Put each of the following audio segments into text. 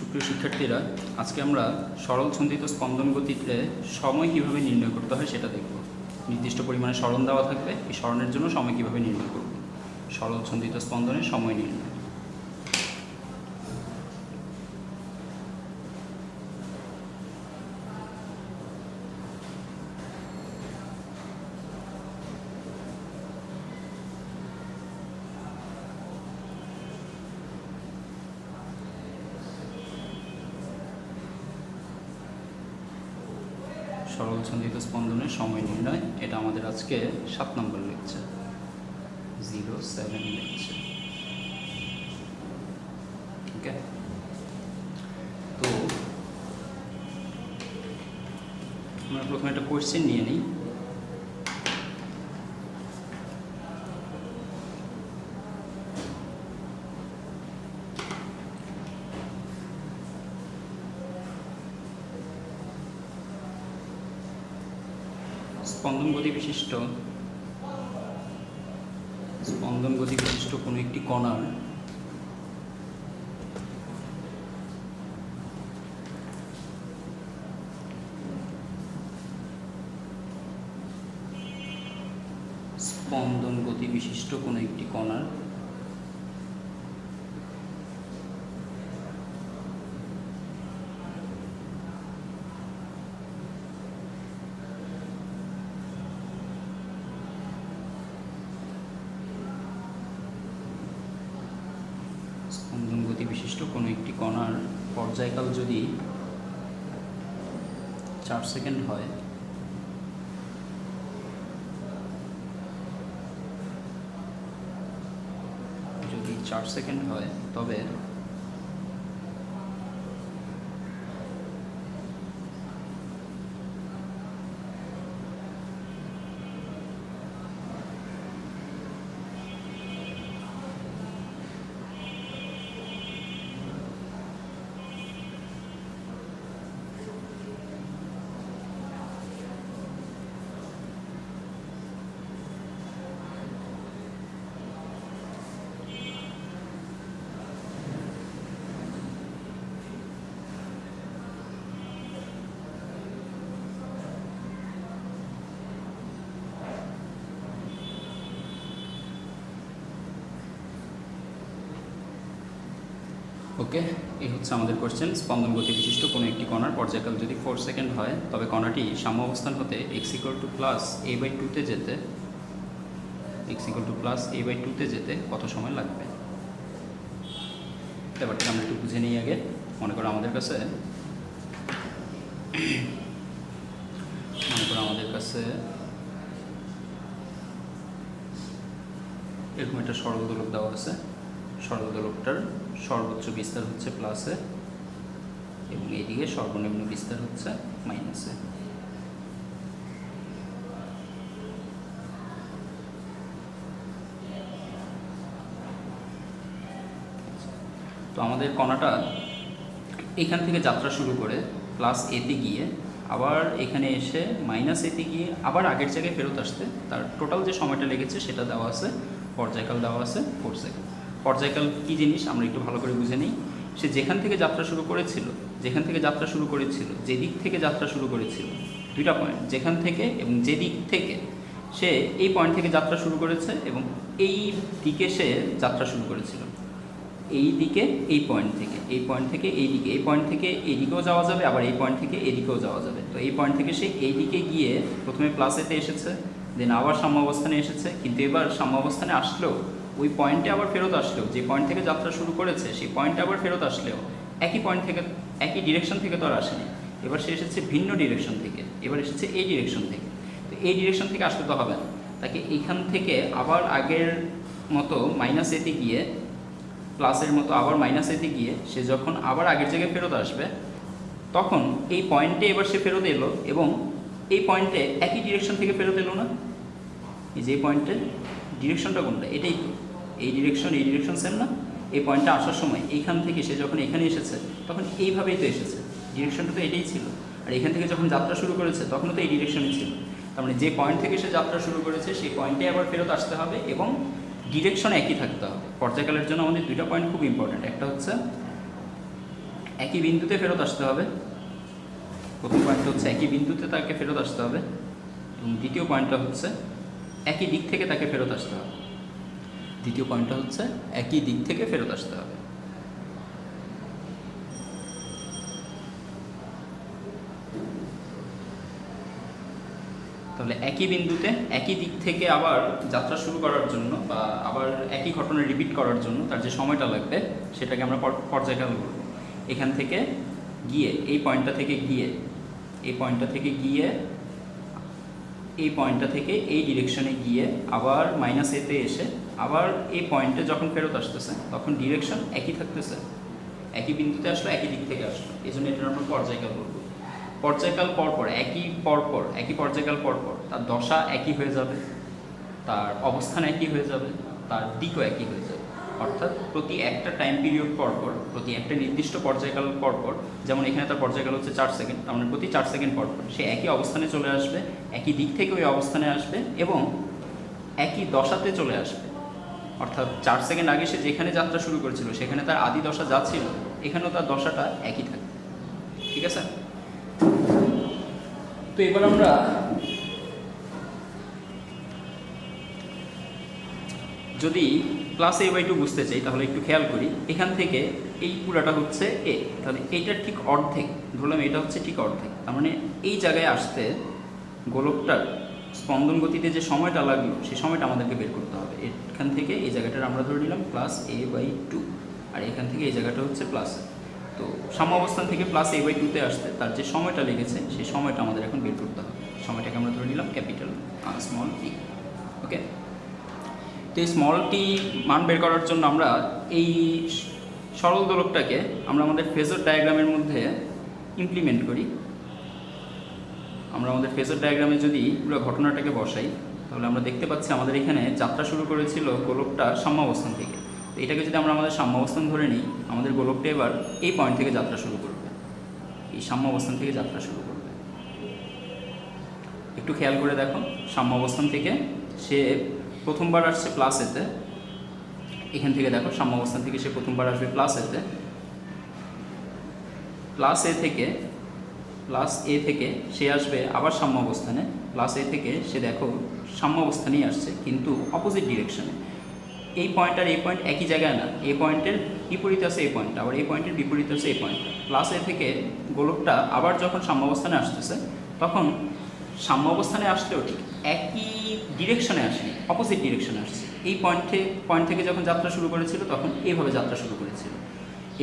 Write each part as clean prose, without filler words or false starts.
সুপ্রিয় শিক্ষার্থীরা, আজকে আমরা সরল ছন্দিত স্পন্দন গতিতে সময় কিভাবে নির্ণয় করতে হয় সেটা দেখব। নির্দিষ্ট পরিমাণে সরণ দেওয়া থাকবে, এই সরণের জন্য সময় কিভাবে নির্ণয় করব। সরল ছন্দিত স্পন্দনের সময় নির্ণয়। সরল ছন্দিত স্পন্দনের সময় নির্ণয়, এটা আমাদের আজকে 7 নম্বর লেকচার, 07 লেকচার। ওকে, তো আমরা প্রথমে একটা কোয়েশ্চেন নিয়ে নিই। স্পন্দন গতি বিশিষ্ট কোনো একটি কণার পর্যায়কাল যদি 4 সেকেন্ড হয়, তবে ওকে, এই হচ্ছে আমাদের কোশ্চেন। স্পন্দন গতি বিশিষ্ট কোনো একটি কণার পর্যায়কাল যদি 4 সেকেন্ড হয়, তবে কণাটি সাম্য অবস্থান হতে x=+a/2 তে যেতে কত সময় লাগবে। ব্যাপারটা আমরা একটু বুঝে নিই আগে। মনে করো আমাদের কাছে এরকম একটা সরল দোলক দেওয়া আছে। সরল দোলকটার সর্বোচ্চ বিস্তার হচ্ছে প্লাসে এবং এইদিকে সর্বনিম্ন বিস্তার হচ্ছে মাইনাসে। তো আমাদের কণাটা এখান থেকে যাত্রা শুরু করে প্লাস এতে গিয়ে আবার এখানে এসে মাইনাস এতে গিয়ে আবার আগের জায়গায় ফেরত আসতে তার টোটাল যে সময়টা লেগেছে সেটা দেওয়া আছে, পর্যায়কাল দেওয়া আছে 4 সেকেন্ড। পর্যায়কাল কী জিনিস আমরা একটু ভালো করে বুঝে নিই। সে যেখান থেকে যাত্রা শুরু করেছিল, যে দিক থেকে যাত্রা শুরু করেছিল, দুইটা পয়েন্ট, যেখান থেকে এবং যে দিক থেকে, সে এই পয়েন্ট থেকে যাত্রা শুরু করেছে এবং এই দিকে সে যাত্রা শুরু করেছিল। এই দিকে এই পয়েন্ট থেকে এই দিকে, এই পয়েন্ট থেকে এই দিকেও যাওয়া যাবে, আবার এই পয়েন্ট থেকে এই দিকেও যাওয়া যাবে। তো এই পয়েন্ট থেকে সে এই দিকে গিয়ে প্রথমে প্লাসেতে এসেছে, দেন আবার সাম্য অবস্থানে এসেছে, কিন্তু এবার সাম্য অবস্থানে আসলেও ওই পয়েন্টে আবার ফেরত আসলেও, যে পয়েন্ট থেকে যাত্রা শুরু করেছে সেই পয়েন্টে আবার ফেরত আসলেও একই পয়েন্ট থেকে, একই ডিরেকশন থেকে তো আর আসেনি। এবার সে এসেছে ভিন্ন ডিরেকশন থেকে, এবার এসেছে এই ডিরেকশন থেকে। তো এই ডিরেকশন থেকে আসলে তো হবে না, তাকে এইখান থেকে আবার আগের মতো মাইনাস এতে গিয়ে, প্লাসের মতো আবার মাইনাস এতে গিয়ে সে যখন আবার আগের জায়গায় ফেরত আসবে, তখন এই পয়েন্টে এবার সে ফেরত এলো এবং এই পয়েন্টে একই ডিরেকশন থেকে ফেরত এলো না। এই যে পয়েন্টের ডিরেকশনটা কোনটা, এটাই তো, এই ডিরেকশন সেম না। এই পয়েন্টে আসার সময় এইখান থেকে সে যখন এখানে এসেছে তখন এইভাবেই তো এসেছে, ডিরেকশনটা তো এটাই ছিল। আর এখান থেকে যখন যাত্রা শুরু করেছে তখনও তো এই ডিরেকশনই ছিল। তার মানে যে পয়েন্ট থেকে সে যাত্রা শুরু করেছে সেই পয়েন্টে আবার ফেরত আসতে হবে এবং ডিরেকশন একই থাকতে হবে। পর্যায়কালের জন্য আমাদের দুইটা পয়েন্ট খুব ইম্পর্ট্যান্ট। একটা হচ্ছে একই বিন্দুতে ফেরত আসতে হবে। প্রথম পয়েন্টটা হচ্ছে একই বিন্দুতে তাকে ফেরত আসতে হবে, এবং দ্বিতীয় পয়েন্টটা হচ্ছে একই দিক থেকে তাকে ফেরত আসতে হবে। দ্বিতীয় পয়েন্টটা হচ্ছে একই দিক থেকে ফেরত আসতে হবে। তাহলে একই বিন্দুতে একই দিক থেকে আবার যাত্রা শুরু করার জন্য বা আবার একই ঘটনা রিপিট করার জন্য তার যে সময়টা লাগবে সেটাকে আমরা পর্যায়কাল বলব। এখান থেকে গিয়ে এই পয়েন্টটা থেকে গিয়ে এই পয়েন্টটা থেকে গিয়ে এই পয়েন্টটা থেকে এই ডিরেকশনে গিয়ে আবার মাইনাস এতে এসে আবার এই পয়েন্টে যখন ফেরত আসতেছে তখন ডিরেকশন একই থাকতেছে, একই বিন্দুতে আসলো, একই দিক থেকে আসলো, এই জন্য এটার আমরা পর্যায়কাল বলব। পর্যায়কাল পরপর একই পর্যায়কাল পরপর তার দশা একই হয়ে যাবে, তার অবস্থান একই হয়ে যাবে, তার দিকও একই হয়ে যাবে। অর্থাৎ প্রতি একটা টাইম পিরিয়ড পরপর, প্রতি একটা নির্দিষ্ট পর্যায়কাল পরপর, যেমন এখানে তার পর্যায়কাল হচ্ছে 4 সেকেন্ড, তার মানে প্রতি 4 সেকেন্ড পরপর সে একই অবস্থানে চলে আসবে, একই দিক থেকে ওই অবস্থানে আসবে এবং একই দশাতে চলে আসবে। অর্থাৎ 4 সেকেন্ড আগে সে যেখানে যাত্রা শুরু করেছিল সেখানে তার আদি দশা যা ছিল এখানেও তার দশাটা একই থাকবে। ঠিক আছে? তো এবার আমরা যদি প্লাস a/2 বুঝতে চাই তাহলে একটু খেয়াল করি, এখান থেকে এই পুরাটা হচ্ছে এ, তাহলে এইটার ঠিক অর্ধেক ধরলাম, এটা হচ্ছে ঠিক অর্ধেক। তার মানে এই জায়গায় আসতে গোলকটার স্পন্দন গতিতে যে সময়টা লাগলো সেই সময়টা আমাদেরকে বের করতে হবে। এখান থেকে এই জায়গাটার আমরা ধরে নিলাম +a/2, আর এখান থেকে এই জায়গাটা হচ্ছে প্লাস। তো সাম্য অবস্থান থেকে +a/2-তে আসতে তার যে সময়টা লেগেছে সেই সময়টা আমাদের এখন বের করতে হবে। সময়টাকে আমরা ধরে নিলাম স্মল টি। ওকে, তো এই স্মল টি মান বের করার জন্য আমরা এই সরল দোলকটাকে আমরা আমাদের ফেজর ডায়াগ্রামের মধ্যে ইমপ্লিমেন্ট করি। আমরা আমাদের ফেজর ডায়াগ্রামে যদি পুরো ঘটনাটাকে বসাই তাহলে আমরা দেখতে পাচ্ছি আমাদের এখানে যাত্রা শুরু করেছিল গোলকটা সাম্য অবস্থান থেকে। তো এটাকে যদি আমরা আমাদের সাম্য অবস্থান ধরে নিই, আমাদের গোলকটা এবার এই পয়েন্ট থেকে যাত্রা শুরু করবে, এই সাম্য অবস্থান থেকে যাত্রা শুরু করবে। একটু খেয়াল করে দেখো, সাম্য অবস্থান থেকে সে প্রথমবার আসছে প্লাস এতে, এখান থেকে দেখো সাম্য অবস্থান থেকে সে প্রথমবার আসবে প্লাস এতে, প্লাস এ থেকে সে আসবে আবার সাম্য অবস্থানে, প্লাস এ থেকে সে দেখো সাম্য অবস্থানেই আসছে কিন্তু অপোজিট ডিরেকশনে। এই পয়েন্ট আর এই পয়েন্ট একই জায়গায় না, এই পয়েন্টের বিপরীতে আছে এই পয়েন্ট, আবার এই পয়েন্টের বিপরীতে আছে এই পয়েন্ট। প্লাস এ থেকে গোলকটা আবার যখন সাম্য অবস্থানে আসতেছে তখন সাম্য অবস্থানে আসলেও ঠিক একই ডিরেকশনে আসেনি, অপোজিট ডিরেকশনে আসছে। এই পয়েন্ট থেকে যখন যাত্রা শুরু করেছিল তখন এইভাবে যাত্রা শুরু করেছিল,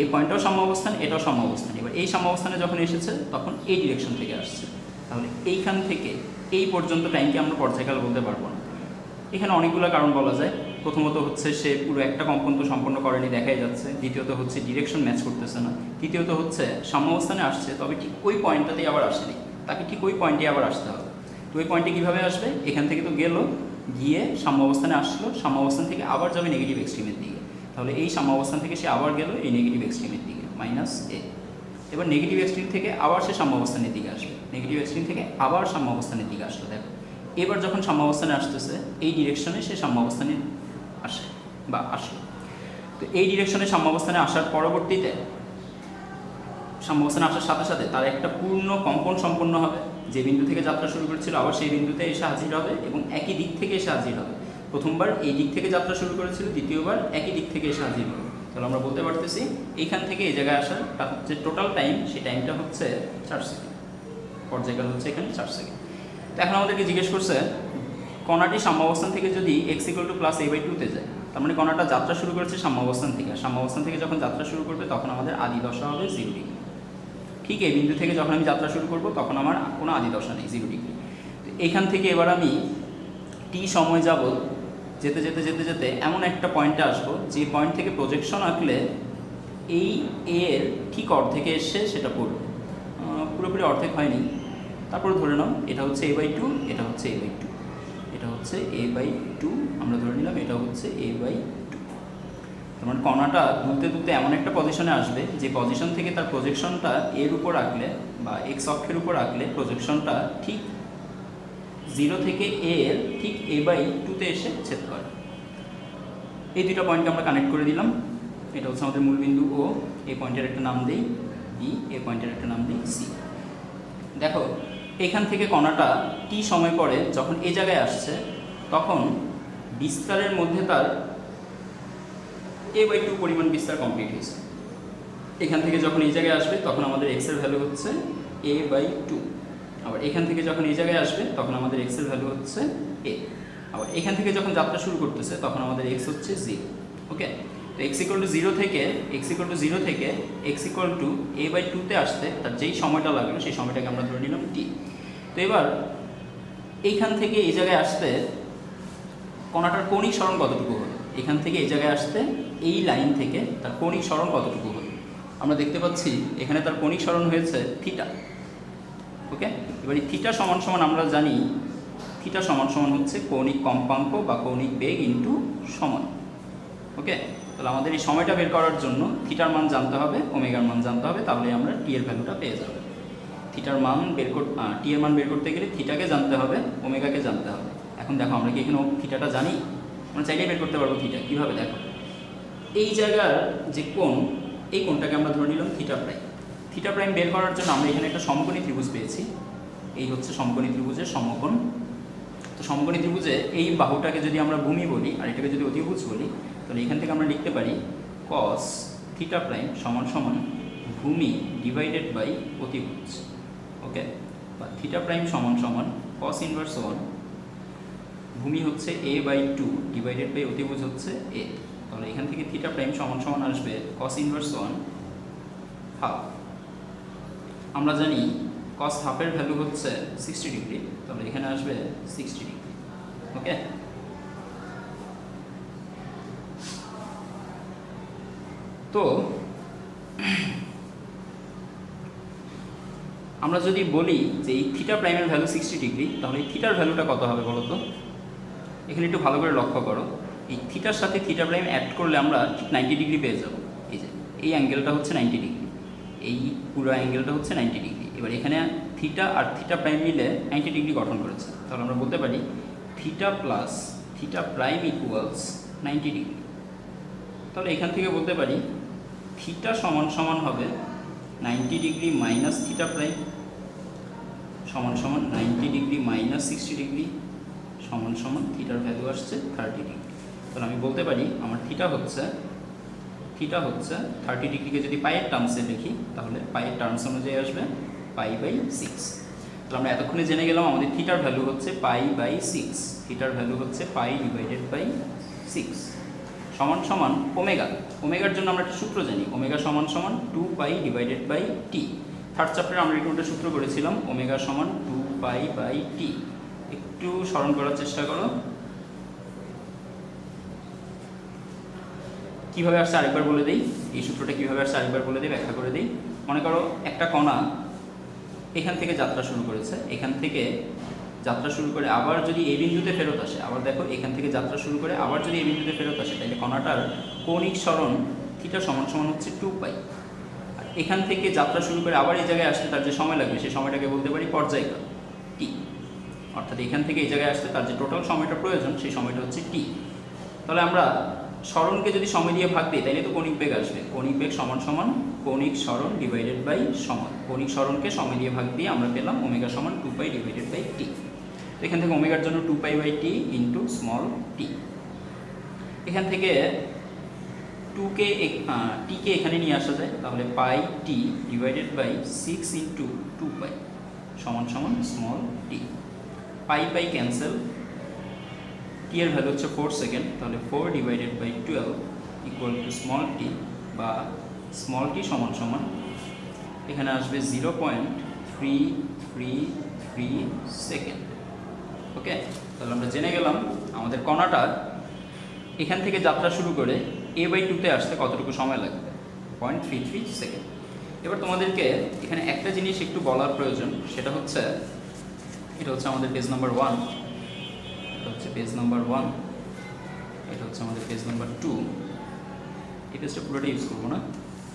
এই পয়েন্টটাও সাম্য অবস্থান, এটাও সাম্য অবস্থান। এবার এই সাম্য অবস্থানে যখন এসেছে তখন এই ডিরেকশন থেকে আসছে। তাহলে এইখান থেকে এই পর্যন্ত টাইমকে আমরা পর্যায়কাল বলতে পারবো না। এখানে অনেকগুলো কারণ বলা যায়। প্রথমত হচ্ছে সে পুরো একটা কম্পন তো সম্পন্ন করেনি, দেখাই যাচ্ছে। দ্বিতীয়ত হচ্ছে ডিরেকশন ম্যাচ করতেছে না। তৃতীয়ত হচ্ছে সাম্য অবস্থানে আসছে তবে ঠিক ওই পয়েন্টটাতেই আবার আসেনি, তাকে ঠিক ওই পয়েন্টে আবার আসতে হবে। তো ওই পয়েন্টে কীভাবে আসবে? এখান থেকে তো গেল, গিয়ে সাম্য অবস্থানে আসলো, সাম্য অবস্থান থেকে আবার যাবে নেগেটিভ এক্সট্রিমের দিকে। তাহলে এই সাম্য অবস্থান থেকে সে আবার গেল এই নেগেটিভ এক্সট্রিমের দিকে -a। এবার নেগেটিভ এক্সট্রিম থেকে আবার সে সাম্য অবস্থানের দিকে আসবে, নেগেটিভ এক্সট্রিম থেকে আবার সাম্য অবস্থানের দিকে আসলো। দেখো এবার যখন সাম্য অবস্থানে আসতেছে এই ডিরেকশনে সে সাম্য অবস্থানে আসে বা আসলো। তো এই ডিরেকশনে সাম্য অবস্থানে আসার পরবর্তীতে সাম্য অবস্থানে আসার সাথে সাথে তার একটা পূর্ণ কম্পন সম্পন্ন হবে। যে বিন্দু থেকে যাত্রা শুরু করেছিল আবার সেই বিন্দুতে এসে হাজির হবে এবং একই দিক থেকে এসে হাজির হবে। প্রথমবার এই দিক থেকে যাত্রা শুরু করেছিল, দ্বিতীয়বার একই দিক থেকে এসে হাজির হবে। তাহলে আমরা বলতে পারতেছি এইখান থেকে এই জায়গায় আসার যে টোটাল টাইম সেই টাইমটা হচ্ছে 4 সেকেন্ড। পর্যায়কাল হচ্ছে এখানে 4 সেকেন্ড। তো এখন আমাদেরকে জিজ্ঞেস করছে কণাটি সাম্য অবস্থান থেকে যদি x = +a/2-তে যায়, তার মানে কণাটা যাত্রা শুরু করেছে সাম্য অবস্থান থেকে। সাম্য অবস্থান থেকে যখন যাত্রা শুরু করবে তখন আমাদের আদি দশা হবে 0 ডিগ্রি। ঠিক এই বিন্দু থেকে যখন আমি যাত্রা শুরু করব তখন আমার কোনো আদি দশা নেই, 0 ডিগ্রি। তো এখান থেকে এবার আমি টি সময় যাব, যেতে যেতে যেতে যেতে এমন একটা পয়েন্টে আসবো যে পয়েন্ট থেকে প্রজেকশন আঁকলে এই এর ঠিক অর্ধেকে এসে সেটা পড়বে। পুরোপুরি অর্ধেক হয়নি, তারপরে ধরে নাও এটা হচ্ছে a/2, এটা হচ্ছে a/2, এটা হচ্ছে a/2, আমরা ধরে নিলাম এটা হচ্ছে a/2। তার মানে কণাটা দুলতে দুলতে এমন একটা পজিশনে আসবে যে পজিশন থেকে তার প্রজেকশনটা এর উপর আঁকলে বা এক্স অক্ষের উপর আঁকলে প্রজেকশনটা ঠিক 0 থেকে a এর ঠিক a/2-তে এসে ছেদ করে। এই দুটো পয়েন্টকে আমরা কানেক্ট করে দিলাম। এটা হচ্ছে আমাদের মূলবিন্দু ও, এই পয়েন্টের একটা নাম দিই বি, এ পয়েন্টের একটা নাম দিই সি। দেখো এখান থেকে কণাটা টি সময় পরে যখন এই জায়গায় আসছে তখন বিস্তারের মধ্যে তার a/2 পরিমাণ বিস্তার কমপ্লিট হয়েছে। এখান থেকে যখন এই জায়গায় আসবে তখন আমাদের এক্সের ভ্যালু হচ্ছে a/2। আবার এখান থেকে যখন এই জায়গায় আসবে তখন আমাদের এক্সের ভ্যালু হচ্ছে a। আবার এখান থেকে যখন যাত্রা শুরু করতেছে তখন আমাদের এক্স হচ্ছে 0। ওকে, তো x = 0 থেকে x = a/2 আসতে তার যেই সময়টা লাগলো সেই সময়টাকে আমরা ধরে নিলাম t। তো এবার এইখান থেকে এই জায়গায় আসতে কণাটার কৌণিক সরণ কতটুকু হলো, এখান থেকে এই জায়গায় আসতে এই লাইন থেকে তার কৌণিক সরণ কতটুকু হলো, আমরা দেখতে পাচ্ছি এখানে তার কৌণিক সরণ হয়েছে থিটা। ওকে, এবার এই থিটা সমান সমান আমরা জানি থিটা সমান সমান হচ্ছে কৌণিক কম্পাঙ্ক বা কৌণিক বেগ ইন্টু সময়। ওকে, তাহলে আমাদের এই সময়টা বের করার জন্য থিটার মান জানতে হবে, ওমেগার মান জানতে হবে, তাহলে আমরা টি এর ভ্যালুটা পেয়ে যাব। থিটার মান টি এর মান বের করতে গেলে থিটাকে জানতে হবে, ওমেগাকে জানতে হবে। এখন দেখো আমরা কি এখানে থিটাটা জানি? আমরা চাইলেই বের করতে পারবো থিটা। কীভাবে? দেখো এই জায়গার যে কোণ, এই কোণটাকে আমরা ধরে নিলাম থিটা প্রাইম। থিটা প্রাইম বের করার জন্য আমরা এখানে একটা সমকোণী ত্রিভুজ পেয়েছি। এই হচ্ছে সমকোণী ত্রিভুজের সমকোণ। তো সমকোণী ত্রিভুজে এই বাহুটাকে যদি আমরা ভূমি বলি আর এটাকে যদি অতিভুজ বলি, তাহলে এখান থেকে আমরা লিখতে পারি cos থিটা প্রাইম সমান সমান ভূমি ডিভাইডেড বাই অতিভুজ। ওকে, বা থিটা প্রাইম সমান সমান cos ইনভার্স 1, ভূমি হচ্ছে a/2 ডিভাইডেড বাই অতিভুজ হচ্ছে a। তাহলে এখান থেকে থিটা প্রাইম সমান সমান আসবে cos ইনভার্স 1 হাফ। আমরা জানি cos হাফের ভ্যালু হচ্ছে 60 ডিগ্রি, তাহলে এখানে আসবে 60 ডিগ্রি। ওকে, তো আমরা যদি বলি যে এই থিটা প্রাইমের ভ্যালু 60 ডিগ্রি, তাহলে এই থিটার ভ্যালুটা কত হবে বলো তো? এখানে একটু ভালো করে লক্ষ্য করো, এই থিটার সাথে থিটা প্রাইম অ্যাড করলে আমরা ঠিক 90 ডিগ্রি পেয়ে যাব। এই যে এই অ্যাঙ্গেলটা হচ্ছে 90 ডিগ্রি, এই পুরো অ্যাঙ্গেলটা হচ্ছে 90 ডিগ্রি। এবার এখানে থিটা আর থিটা প্রাইম মিলে 90 ডিগ্রি গঠন করেছে, তাহলে আমরা বলতে পারি theta plus theta prime equals 90 degree. তাহলে এখান থেকে বলতে পারি থিটা সমান সমান হবে 90 ডিগ্রি মাইনাস থিটা প্রাইম সমান সমান 90 ডিগ্রি মাইনাস 60 ডিগ্রি সমান সমান থিটার ভ্যালু আসছে 30 ডিগ্রি। তাহলে আমি বলতে পারি আমার থিটা হচ্ছে 30 ডিগ্রিকে যদি পাইয়ের টার্মসে লিখি তাহলে পাইয়ের টার্মস অনুযায়ী আসবে π/6। তাহলে আমরা এতক্ষণে জেনে গেলাম আমাদের থিটার ভ্যালু হচ্ছে π/6, থিটার ভ্যালু হচ্ছে π/6 সমান সমান ওমেগা। ওমেগার জন্য আমরা একটা সূত্র জানি, ওমেগা সমান সমান 2π/t। থার্ড চ্যাপ্টারে আমরা একটা সূত্র করেছিলাম, ওমেগা সমান 2π/t। একটু স্মরণ করার চেষ্টা করো কীভাবে আসছে আরেকবার বলে দিই, এই সূত্রটা কীভাবে আসছে আরেকবার বলে দিই, ব্যাখ্যা করে দিই। মনে করো একটা কণা এখান থেকে যাত্রা শুরু করেছে, এখান থেকে যাত্রা শুরু করে আবার যদি এই বিন্দুতে ফেরত আসে, আবার দেখো এখান থেকে যাত্রা শুরু করে আবার যদি এই বিন্দুতে ফেরত আসে, তাহলে কণাটার কৌণিক সরণ থিটা সমান সমান হচ্ছে 2π। আর এখান থেকে যাত্রা শুরু করে আবার এই জায়গায় আসতে তার যে সময় লাগবে সেই সময়টাকে বলতে পারি পর্যায়কাল t। অর্থাৎ এখান থেকে এই জায়গায় আসতে তার যে টোটাল সময়টা প্রয়োজন সেই সময়টা হচ্ছে t। তাহলে আমরা সরণকে যদি সময় দিয়ে ভাগ দিই তাহলে তো কৌণিক বেগ আসবে। কৌণিক বেগ সমান সমান কৌণিক সরণ ডিভাইডেড বাই সময়। কৌণিক সরণকে সময় দিয়ে ভাগ দিয়ে আমরা পেলাম ওমেগা সমান 2π ডিভাইডেড বাই t। তো এখান থেকে ওমেগার জন্য 2π/t ইন্টু স্মল t। এখান থেকে টিকে এখানে নিয়ে আসা যায়, তাহলে π/t ডিভাইডেড বাই 6 ইন্টু 2π সমান সমান স্মল t। π ক্যান্সেল, টি এর ভ্যালু হচ্ছে 4 সেকেন্ড, তাহলে 4 divided by 12 equal to small t, বা স্মল t সমান সমান এখানে আসবে 0.333 সেকেন্ড। ওকে, তাহলে আমরা জেনে গেলাম আমাদের কণাটা এখান থেকে যাত্রা শুরু করে a/2 আসতে কতটুকু সময় লাগবে, 0.33 সেকেন্ড। এবার তোমাদেরকে এখানে একটা জিনিস একটু বলার প্রয়োজন, সেটা হচ্ছে এটা হচ্ছে আমাদের পেজ নাম্বার 1, এটা হচ্ছে পেজ নাম্বার 1, এটা হচ্ছে আমাদের পেজ নাম্বার 2। এই পেজটা পুরোটা ইউজ করবো না,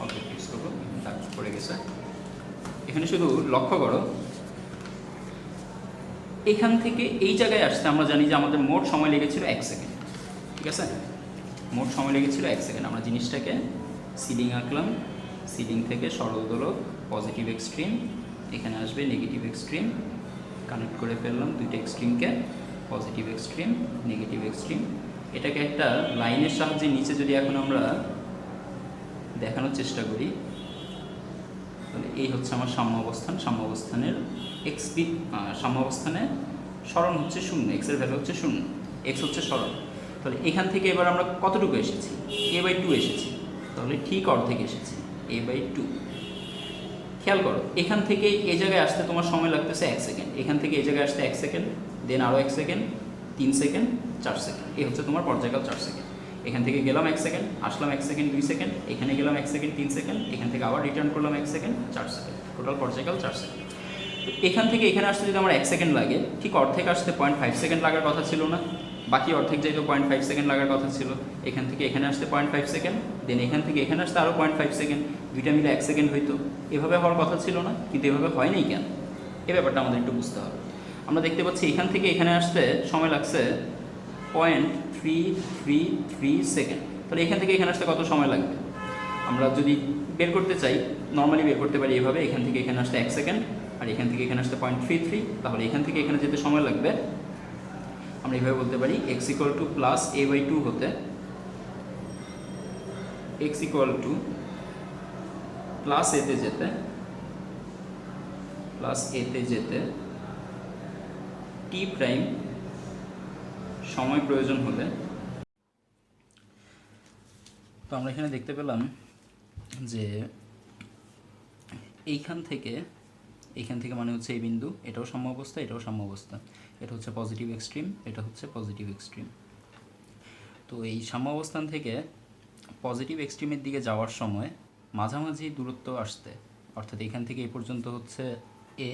অল্প ইউজ করবো, দাগ পড়ে গেছে। এখানে শুধু লক্ষ্য করো এখান থেকে এই জায়গায় আসতে আমরা জানি যে আমাদের মোট সময় লেগেছিল 1 সেকেন্ড। ঠিক আছে, মোট সময় লেগেছিল 1 সেকেন্ড। আমরা জিনিসটাকে সিলিং আঁকলাম, সিলিং থেকে সরল দোলক পজিটিভ এক্সট্রিম, এখানে আসবে নেগেটিভ এক্সট্রিম, কানেক্ট করে ফেললাম দুইটা এক্সট্রিমকে, পজিটিভ এক্সট্রিম নেগেটিভ এক্সট্রিম। এটাকে একটা লাইনের সাহায্যে নিচে যদি এখন আমরা দেখানোর চেষ্টা করি, তাহলে এই হচ্ছে আমার সাম্য অবস্থান। সাম্য অবস্থানের সাম্য অবস্থানে সরণ হচ্ছে 0, এক্সের ভ্যালু হচ্ছে 0, এক্স হচ্ছে সরণ। তাহলে এখান থেকে এবার আমরা কতটুকু এসেছি? a/2 এসেছি, তাহলে ঠিক অর্ধেক এসেছি, a/2। খেয়াল করো, এখান থেকে এই জায়গায় আসতে তোমার সময় লাগতেছে 1 সেকেন্ড, এখান থেকে এই জায়গায় আসতে 1 সেকেন্ড, দেন আরও 1 সেকেন্ড, 3 সেকেন্ড, 4 সেকেন্ড, এই হচ্ছে তোমার পর্যায়কাল 4 সেকেন্ড। এখান থেকে গেলাম 1 সেকেন্ড, আসলাম 1 সেকেন্ড, 2 সেকেন্ড, এখানে গেলাম 1 সেকেন্ড, 3 সেকেন্ড, এখান থেকে আবার রিটার্ন করলাম 1 সেকেন্ড, 4 সেকেন্ড, টোটাল পর্যায়কাল 4 সেকেন্ড। তো এখান থেকে এখানে আসতে যদি আমার 1 সেকেন্ড লাগে, ঠিক অর্ধেক আসতে 0.5 সেকেন্ড লাগার কথা ছিল না? বাকি অর্ধেক যাইতো 0.5 সেকেন্ড লাগার কথা ছিল। এখান থেকে এখানে আসতে 0.5 সেকেন্ড, দেন এখান থেকে এখানে আসতে আরও 0.5 সেকেন্ড, দুইটা মিলে 1 সেকেন্ড হইতো। এভাবে হওয়ার কথা ছিল না, কিন্তু এভাবে হয় নাই কেন? এই ব্যাপারটা আমাদের একটু বুঝতে হবে। আমরা দেখতে পাচ্ছি এখান থেকে এখানে আসতে সময় লাগছে 0.333 সেকেন্ড। তাহলে এখান থেকে এখানে আসতে কত সময় লাগবে? আমরা যদি বের করতে চাই, নর্মালি বের করতে পারি এভাবে, এখান থেকে এখানে আসতে 1 সেকেন্ড, আর এখান থেকে এখানে আসতে 0.33, তাহলে এখান থেকে এখানে যেতে সময় লাগবে, আমরা এইভাবে বলতে পারি x + a/2 হতে x = প্লাস এতে যেতে t প্রাইম সময় প্রয়োজন হলে। তো আমরা এখানে দেখতে পেলাম যে এইখান থেকে মানে হচ্ছে এই বিন্দু, এটাও সাম্য অবস্থা, এটাও সাম্য অবস্থা, এটা হচ্ছে পজিটিভ এক্সট্রিম, এটা হচ্ছে পজিটিভ এক্সট্রিম। তো এই সাম্য অবস্থান থেকে পজিটিভ এক্সট্রিমের দিকে যাওয়ার সময় মাঝামাঝি দূরত্ব আসতে, অর্থাৎ এখান থেকে এই পর্যন্ত হচ্ছে a,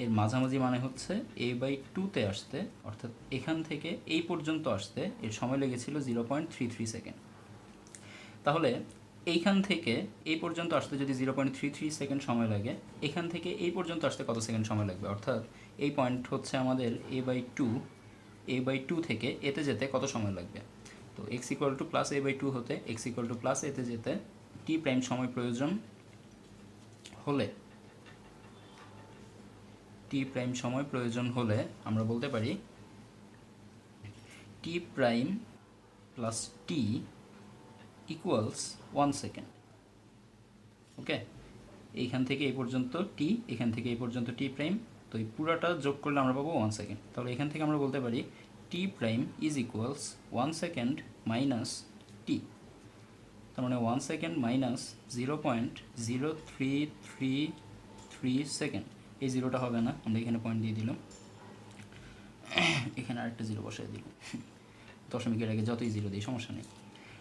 এর মাঝামাঝি মানে হচ্ছে a/2-তে আসতে, অর্থাৎ এখান থেকে এই পর্যন্ত আসতে এর সময় লেগেছিল 0.33 সেকেন্ড। তাহলে এইখান থেকে এই পর্যন্ত আসতে যদি 0.33 সেকেন্ড সময় লাগে, এখান থেকে এই পর্যন্ত আসতে কত সেকেন্ড সময় লাগবে? অর্থাৎ এই পয়েন্ট হচ্ছে আমাদের a/2 থেকে এতে যেতে কত সময় লাগবে? তো x = +a/2 হতে x = এতে যেতে t প্রাইম সময় প্রয়োজন হলে আমরা বলতে পারি t prime plus t equals 1 second. Okay, এইখান থেকে এই পর্যন্ত t, এখান থেকে এই পর্যন্ত t প্রাইম, তো এই পুরাটা যোগ করলে আমরা পাবো 1 সেকেন্ড। তাহলে এখান থেকে আমরা বলতে পারি t prime is equals 1 second minus t, তার মানে 1 সেকেন্ড মাইনাস 0.0333 সেকেন্ড। এই জিরোটা হবে না, আমরা এখানে পয়েন্ট দিয়ে দিলাম, এখানে আরেকটা জিরো বসাই দিলাম, দশমিকের আগে যতই জিরো দিই সমস্যা নেই।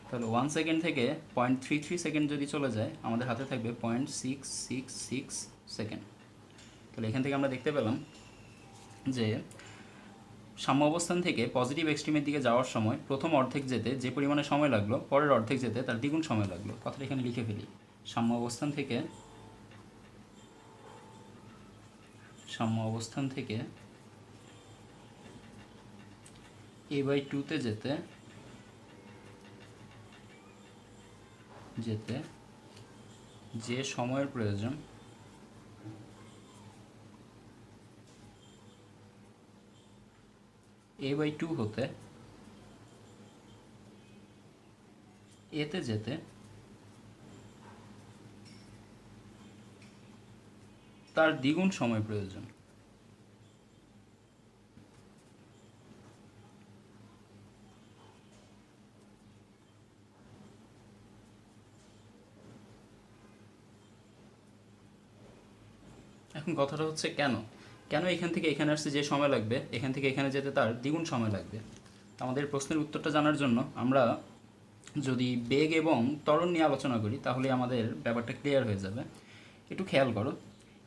তাহলে 1 সেকেন্ড থেকে 0.33 সেকেন্ড যদি চলে যায়, আমাদের হাতে থাকবে 0.666 সেকেন্ড। তাহলে এখান থেকে আমরা দেখতে পেলাম যে সাম্য অবস্থান থেকে পজিটিভ এক্সট্রিমের দিকে যাওয়ার সময় প্রথম অর্ধেক যেতে যে পরিমাণে সময় লাগলো, পরের অর্ধেক যেতে তার দ্বিগুণ সময় লাগলো। কথাটা এখানে লিখে ফেলি, সাম্য অবস্থান থেকে a/2-তে যেতে যে সময়ের প্রয়োজন, a/2 হতে এতে যেতে তার দ্বিগুণ সময় প্রয়োজন। এখন কথাটা হচ্ছে কেন এখান থেকে এখানে আসতে যে সময় লাগবে, এখান থেকে এখানে যেতে তার দ্বিগুণ সময় লাগবে। আমাদের প্রশ্নের উত্তরটা জানার জন্য আমরা যদি বেগ এবং ত্বরণ নিয়ে আলোচনা করি, তাহলে আমাদের ব্যাপারটা ক্লিয়ার হয়ে যাবে। একটু খেয়াল করো,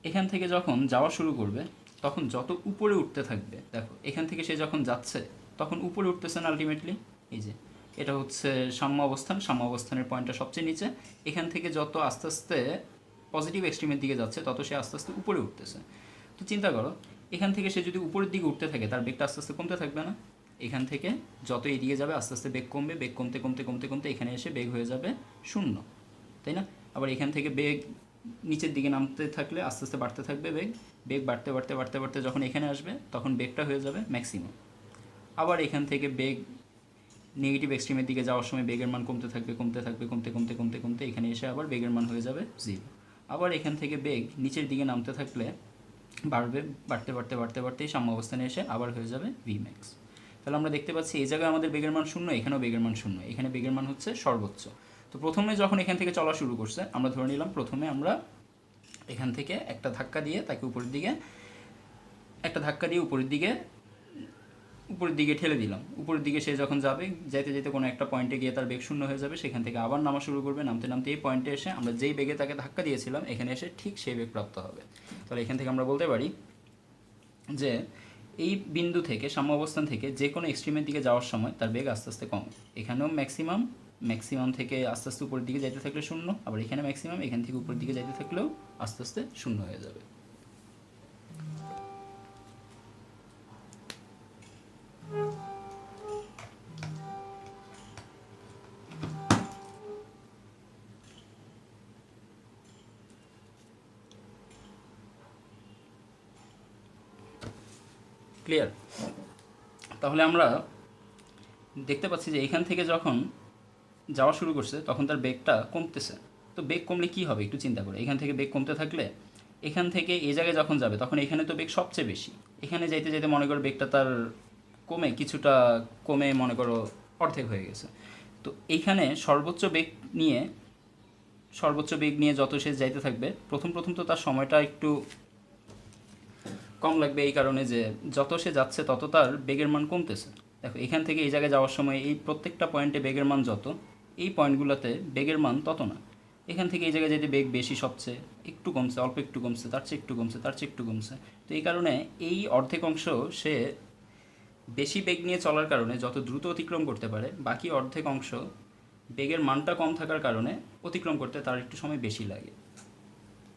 এখান থেকে যখন যাওয়া শুরু করবে, তখন যত উপরে উঠতে থাকবে, দেখো এখান থেকে সে যখন যাচ্ছে তখন উপরে উঠতেছে না আলটিমেটলি। এই যে এটা হচ্ছে সাম্য অবস্থানের পয়েন্টটা সবচেয়ে নিচে, এখান থেকে যত আস্তে আস্তে পজিটিভ এক্সট্রিমের দিকে যাচ্ছে তত সে আস্তে আস্তে উপরে উঠতেছে। তো চিন্তা করো, এখান থেকে সে যদি উপরের দিকে উঠতে থাকে, তার বেগটা আস্তে আস্তে কমতে থাকবে না? এখান থেকে যত এদিকে যাবে আস্তে আস্তে বেগ কমবে, বেগ কমতে কমতে কমতে কমতে এখানে এসে বেগ হয়ে যাবে 0, তাই না? আবার এখান থেকে বেগ নিচের দিকে নামতে থাকলে আস্তে আস্তে বাড়তে থাকবে বেগ, বেগ বাড়তে বাড়তে বাড়তে বাড়তে যখন এখানে আসবে তখন বেগটা হয়ে যাবে ম্যাক্সিমাম। আবার এখান থেকে বেগ নেগেটিভ এক্সট্রিমের দিকে যাওয়ার সময় বেগের মান কমতে থাকবে কমতে থাকবে কমতে কমতে কমতে কমতে এখানে এসে আবার বেগের মান হয়ে যাবে 0। আবার এখান থেকে বেগ নিচের দিকে নামতে থাকলে বাড়বে, বাড়তে বাড়তে বাড়তে বাড়তেই সাম্য অবস্থানে এসে আবার হয়ে যাবে ভি ম্যাক্স। তাহলে আমরা দেখতে পাচ্ছি এই জায়গায় আমাদের বেগের মান 0, এখানেও বেগের মান 0, এখানে বেগের মান হচ্ছে সর্বোচ্চ। তো প্রথমে যখন এখান থেকে চলা শুরু করছে আমরা ধরে নিলাম প্রথমে আমরা এখান থেকে একটা ধাক্কা দিয়ে তাকে উপরের দিকে উপরের দিকে ঠেলে দিলাম। উপরের দিকে সে যখন যাবে যেতে যেতে কোনো একটা পয়েন্টে গিয়ে তার বেগ 0 হয়ে যাবে, সেখান থেকে আবার নামা শুরু করবে, নামতে নামতে এই পয়েন্টে এসে আমরা যেই বেগে তাকে ধাক্কা দিয়েছিলাম এখানে এসে ঠিক সেই বেগ প্রাপ্ত হবে। তাহলে এখান থেকে আমরা বলতে পারি যে এই বিন্দু থেকে সাম্য অবস্থান থেকে যে কোনো এক্সট্রিমের দিকে যাওয়ার সময় তার বেগ আস্তে আস্তে কমে। এখানেও ম্যাক্সিমাম থেকে আস্তে আস্তে উপরের দিকে যাইতে থাকলে 0, আবার এখানে ম্যাক্সিমাম এখান থেকে উপরের দিকে যাইতে থাকলেও আস্তে আস্তে 0 হয়ে যাবে। ক্লিয়ার? তাহলে আমরা দেখতে পাচ্ছি যে এখান থেকে যখন যাওয়া শুরু করছে তখন তার বেগটা কমতেছে। তো বেগ কমলে কী হবে একটু চিন্তা করে। এখান থেকে বেগ কমতে থাকলে এখান থেকে এই জায়গায় যখন যাবে তখন এখানে তো বেগ সবচেয়ে বেশি, এখানে যাইতে যাইতে মনে করো বেগটা তার কিছুটা কমে মনে করো অর্ধেক হয়ে গেছে। তো এইখানে সর্বোচ্চ বেগ নিয়ে যত সে যাইতে থাকবে প্রথম তো তার সময়টা একটু কম লাগবে, এই কারণে যে যত সে যাচ্ছে তত তার বেগের মান কমতেছে। দেখো এখান থেকে এই জায়গায় যাওয়ার সময় এই প্রত্যেকটা পয়েন্টে বেগের মান যত, এই পয়েন্টগুলোতে বেগের মান তত না। এখান থেকে এই জায়গায় যেতে বেগ বেশি সবচেয়ে, একটু কমছে, অল্প একটু কমছে, তার চেয়ে একটু কমছে, তার চেয়ে একটু কমছে। তো এই কারণে এই অর্ধেক অংশ সে বেশি বেগ নিয়ে চলার কারণে যত দ্রুত অতিক্রম করতে পারে, বাকি অর্ধেক অংশ বেগের মানটা কম থাকার কারণে অতিক্রম করতে তার একটু সময় বেশি লাগে।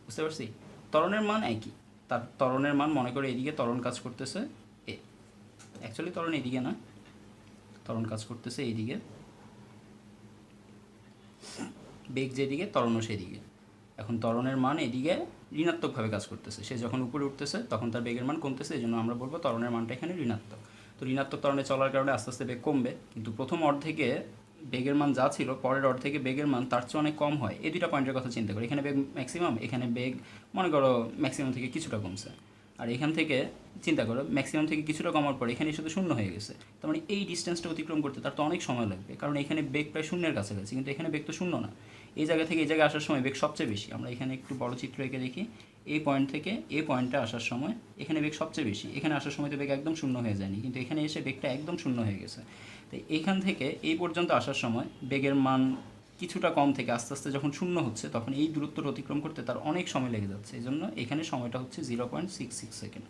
বুঝতে পারছি? ত্বরণের মান একই, তার ত্বরণের মান মনে করে এদিকে ত্বরণ কাজ করতেছে এ, অ্যাকচুয়ালি ত্বরণ এদিকে না, ত্বরণ কাজ করতেছে এইদিকে, বেগ যেদিকে ত্বরণও সেদিকে। এখন ত্বরণের মান এদিকে ঋণাত্মকভাবে কাজ করতেছে, সে যখন উপরে উঠতেছে তখন তার বেগের মান কমতেছে, এই জন্য আমরা বলবো ত্বরণের মানটা এখানে ঋণাত্মক। তো ঋণাত্মক ত্বরণে চলার কারণে আস্তে আস্তে বেগ কমবে, কিন্তু প্রথম অর্ধেকে বেগের মান যা ছিল পরের অর্ধেকে বেগের মান তার চেয়ে অনেক কম হয়। এই দুইটা পয়েন্টের কথা চিন্তা করি, এখানে বেগ ম্যাক্সিমাম, এখানে বেগ মনে করো ম্যাক্সিমাম থেকে কিছুটা কমছে, আর এখান থেকে চিন্তা করো ম্যাক্সিমাম থেকে কিছুটা কমার পর এখানে শুধু 0 হয়ে গেছে। তার মানে এই ডিস্টেন্সটা অতিক্রম করতে তার তো অনেক সময় লাগবে, কারণ এখানে বেগ প্রায় 0-এর কাছাকাছি, কিন্তু এখানে বেগ তো 0 না। এই জায়গা থেকে এই জায়গায় আসার সময় বেগ সবচেয়ে বেশি। আমরা এখানে একটু বড় চিত্র এঁকে দেখি, এই পয়েন্ট থেকে এই পয়েন্টে আসার সময় এখানে বেগ সবচেয়ে বেশি, এখানে আসার সময় তো বেগ একদম 0 হয়ে যায়নি, কিন্তু এখানে এসে বেগটা একদম 0 হয়ে গেছে। তো এইখান থেকে এই পর্যন্ত আসার সময় বেগের মান কিছুটা কম থেকে আস্তে আস্তে যখন 0 হচ্ছে তখন এই দূরত্বটা অতিক্রম করতে তার অনেক সময় লেগে যাচ্ছে, এই জন্য এখানে সময়টা হচ্ছে 0.66 সেকেন্ড।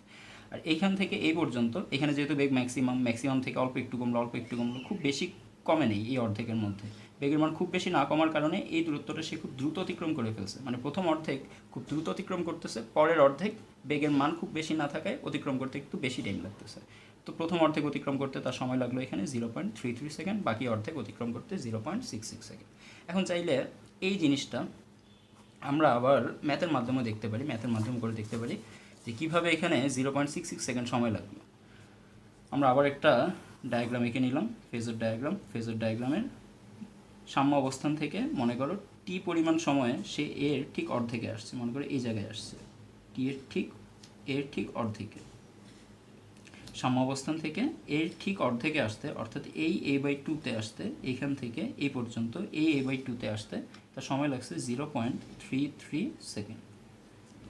আর এইখান থেকে এই পর্যন্ত এখানে যেহেতু বেগ ম্যাক্সিমাম থেকে অল্প একটু কমলো, খুব বেশি কমে নেই এই অর্ধেকের মধ্যে। বেগের মান খুব বেশি না কমার কারণে এই দূরত্বটা সে খুব দ্রুত অতিক্রম করে ফেলছে, মানে প্রথম অর্ধেক খুব দ্রুত অতিক্রম করতেছে, পরের অর্ধেক বেগের মান খুব বেশি না থাকায় অতিক্রম করতে একটু বেশি টাইম লাগতেছে। তো প্রথম অর্ধেক অতিক্রম করতে তার সময় লাগলো এখানে 0.33 সেকেন্ড, বাকি অর্ধেক অতিক্রম করতে 0.66 সেকেন্ড। এখন চাইলে এই জিনিসটা আমরা আবার ম্যাথের মাধ্যমে দেখতে পারি, যে কীভাবে এখানে 0.66 সেকেন্ড সময় লাগলো। আমরা আবার একটা ডায়াগ্রাম এঁকে নিলাম, ফেজর ডায়াগ্রামের সাম্য অবস্থান থেকে মনে করো টি পরিমাণ সময়ে সে এর ঠিক অর্ধেকে আসছে, মনে করো এই জায়গায় আসছে, টি এর ঠিক অর্ধেকে। সাম্য অবস্থান থেকে এর ঠিক অর্ধেকে আসতে, অর্থাৎ এই a/2-তে আসতে, এইখান থেকে এই পর্যন্ত এই a/2-তে আসতে তার সময় লাগছে 0.33 সেকেন্ড।